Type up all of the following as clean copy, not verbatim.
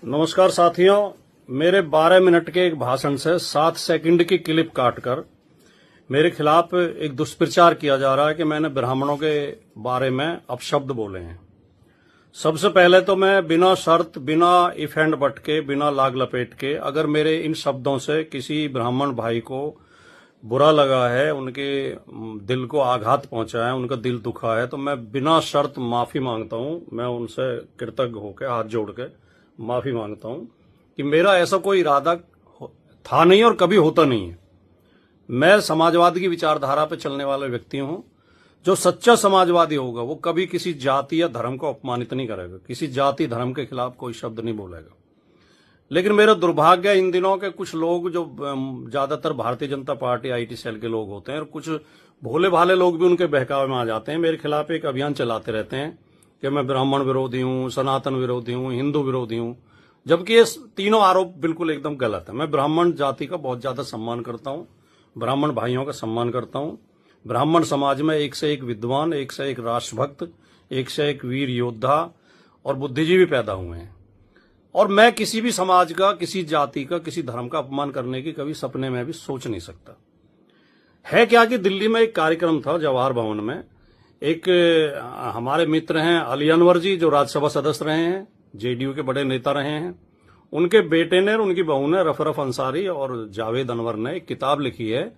नमस्कार साथियों, मेरे 12 मिनट के एक भाषण से 7 सेकंड की क्लिप काटकर मेरे खिलाफ एक दुष्प्रचार किया जा रहा है कि मैंने ब्राह्मणों के बारे में अपशब्द बोले हैं। सबसे पहले तो मैं बिना शर्त, बिना इफ एंड बट के, बिना लाग लपेट के, अगर मेरे इन शब्दों से किसी ब्राह्मण भाई को बुरा लगा है, उनके दिल को आघात पहुंचा है, उनका दिल दुखा है, तो मैं बिना शर्त माफी मांगता हूं। मैं उनसे कृतज्ञ होकर हाथ जोड़ के माफी मांगता हूं कि मेरा ऐसा कोई इरादा था नहीं और कभी होता नहीं है। मैं समाजवाद की विचारधारा पर चलने वाला व्यक्ति हूं। जो सच्चा समाजवादी होगा वो कभी किसी जाति या धर्म को अपमानित नहीं करेगा, किसी जाति धर्म के खिलाफ कोई शब्द नहीं बोलेगा। लेकिन मेरा दुर्भाग्य इन दिनों के कुछ लोग, जो ज्यादातर Bharatiya Janata party IT cell के लोग होते हैं, और कुछ भोले भाले लोग भी उनके बहकावे में आ जाते हैं, मेरे खिलाफ एक अभियान चलाते रहते हैं कि मैं ब्राह्मण विरोधी हूं, सनातन विरोधी हूं, हिंदू विरोधी हूं, जबकि ये तीनों आरोप बिल्कुल एकदम गलत है। मैं ब्राह्मण जाति का बहुत ज्यादा सम्मान करता हूं, ब्राह्मण भाइयों का सम्मान करता हूं। ब्राह्मण समाज में एक से एक विद्वान, एक से एक राष्ट्रभक्त, एक से एक वीर योद्धा और बुद्धिजीवी पैदा हुए हैं, और मैं किसी भी समाज का, किसी जाति का, किसी धर्म का अपमान करने की कभी सपने में भी सोच नहीं सकता। है क्या कि दिल्ली में एक कार्यक्रम था जवाहर भवन में। एक हमारे मित्र हैं अली अनवर जी, जो राज्यसभा सदस्य रहे हैं, जेडीयू के बड़े नेता रहे हैं। उनके बेटे ने और उनकी बहू ने, रफरफ अंसारी और जावेद अनवर ने, एक किताब लिखी है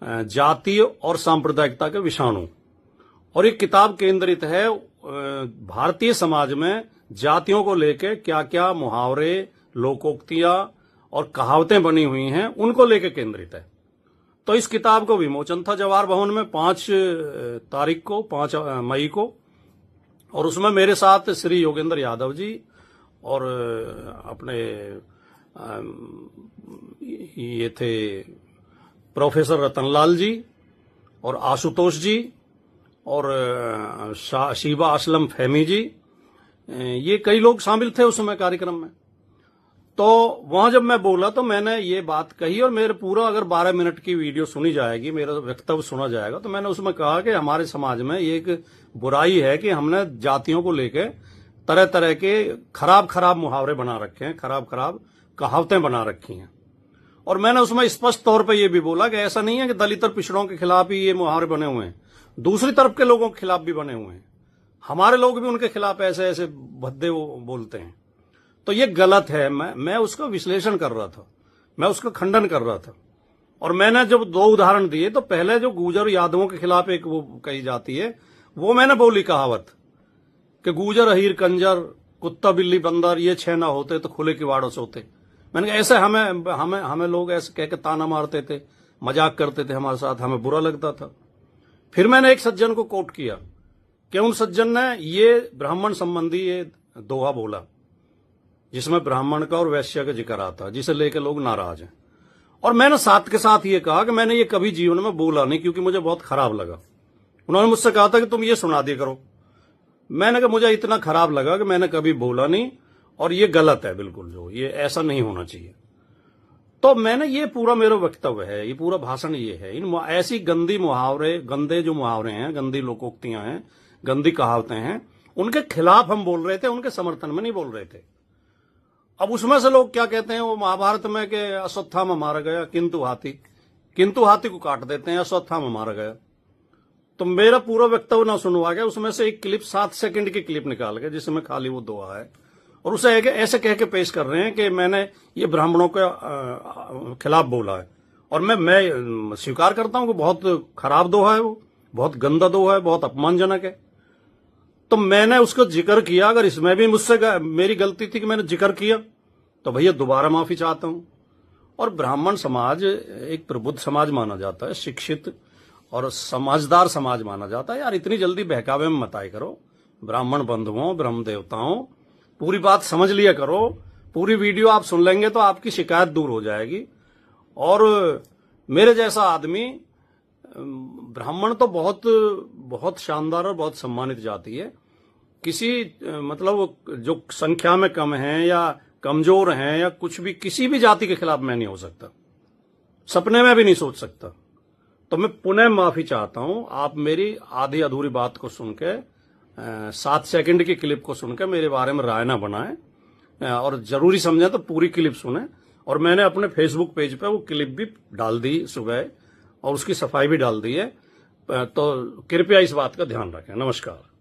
जाति और सांप्रदायिकता के विषाणु। और ये किताब केंद्रित है भारतीय समाज में जातियों को लेकर क्या क्या मुहावरे, लोकोक्तियां और कहावतें बनी हुई हैं, उनको लेकर केंद्रित है। तो इस किताब को विमोचन था जवाहर भवन में 5 तारीख को, 5 मई को, और उसमें मेरे साथ श्री योगेंद्र यादव जी और अपने ये थे प्रोफेसर रतनलाल जी और आशुतोष जी और शीबा असलम फहमी जी, ये कई लोग शामिल थे उस समय कार्यक्रम में। तो वहां जब मैं बोला तो मैंने ये बात कही, और मेरे पूरा अगर 12 मिनट की वीडियो सुनी जाएगी, मेरा वक्तव्य सुना जाएगा, तो मैंने उसमें कहा कि हमारे समाज में ये एक बुराई है कि हमने जातियों को लेकर तरह तरह के खराब खराब मुहावरे बना रखे हैं, खराब खराब कहावतें बना रखी हैं। और मैंने उसमें स्पष्ट तौर पर यह भी बोला कि ऐसा नहीं है कि दलित और पिछड़ों के खिलाफ ही ये मुहावरे बने हुए हैं, दूसरी तरफ के लोगों के खिलाफ भी बने हुए हैं। हमारे लोग भी उनके खिलाफ ऐसे ऐसे भद्दे बोलते हैं। तो ये गलत है। मैं उसका विश्लेषण कर रहा था, मैं उसका खंडन कर रहा था। और मैंने जब 2 उदाहरण दिए, तो पहले जो गुर्जर यादवों के खिलाफ एक वो कही जाती है, वो मैंने बोली कहावत कि गुर्जर अहीर कंजर, कुत्ता बिल्ली बंदर, ये 6 ना होते तो खुले किवाड़ों सोते। मैंने कहा ऐसे हमें लोग ऐसे कह के ताना मारते थे, मजाक करते थे हमारे साथ, हमें बुरा लगता था। फिर मैंने एक सज्जन को कोट किया कि उन सज्जन ने ये ब्राह्मण संबंधी ये दोहा बोला जिसमें ब्राह्मण का और वैश्य का जिक्र आता, जिसे लेकर लोग नाराज हैं। और मैंने साथ के साथ ये कहा कि मैंने ये कभी जीवन में बोला नहीं, क्योंकि मुझे बहुत खराब लगा। उन्होंने मुझसे कहा था कि तुम ये सुना दिया करो। मैंने कहा मुझे इतना खराब लगा कि मैंने कभी बोला नहीं, और ये गलत है बिल्कुल, जो ये ऐसा नहीं होना चाहिए। तो मैंने ये पूरा मेरा वक्तव्य है, ये पूरा भाषण ये है। इन ऐसी गंदी मुहावरे, गंदे जो मुहावरे हैं, गंदी लोकोक्तियां हैं, गंदी कहावतें हैं, उनके खिलाफ हम बोल रहे थे, उनके समर्थन में नहीं बोल रहे थे। अब उसमें से लोग क्या कहते हैं, वो महाभारत में कि अश्वत्थामा मारा गया किंतु हाथी को काट देते हैं, अश्वत्थामा मारा गया। तो मेरा पूरा वक्तव्य ना सुनवा गया, उसमें से एक क्लिप 7 सेकंड की क्लिप निकाल के, जिसमें खाली वो दोहा है, और उसे ऐसे कह के पेश कर रहे हैं कि मैंने ये ब्राह्मणों के खिलाफ बोला है। और मैं स्वीकार करता हूं कि बहुत खराब दोहा है, वो बहुत गंदा दोहा है, बहुत अपमानजनक है। तो मैंने उसका जिक्र किया। अगर इसमें भी मुझसे मेरी गलती थी कि मैंने जिक्र किया, तो भैया दोबारा माफी चाहता हूं। और ब्राह्मण समाज एक प्रबुद्ध समाज माना जाता है, शिक्षित और समझदार समाज माना जाता है। यार इतनी जल्दी बहकावे में मत आए करो। ब्राह्मण बंधुओं, ब्रह्म देवताओं, पूरी बात समझ लिया करो। पूरी वीडियो आप सुन लेंगे तो आपकी शिकायत दूर हो जाएगी। और मेरे जैसा आदमी, ब्राह्मण तो बहुत बहुत शानदार और बहुत सम्मानित जाति है। किसी मतलब जो संख्या में कम है या कमजोर हैं या कुछ भी, किसी भी जाति के खिलाफ मैं नहीं हो सकता, सपने में भी नहीं सोच सकता। तो मैं पुनः माफी चाहता हूं। आप मेरी आधी अधूरी बात को सुनकर, 7 सेकंड की क्लिप को सुनकर मेरे बारे में राय ना बनाएं। और जरूरी समझें तो पूरी क्लिप सुने। और मैंने अपने फेसबुक पेज पे वो क्लिप भी डाल दी सुबह और उसकी सफाई भी डाल दी है, तो कृपया इस बात का ध्यान रखें। नमस्कार।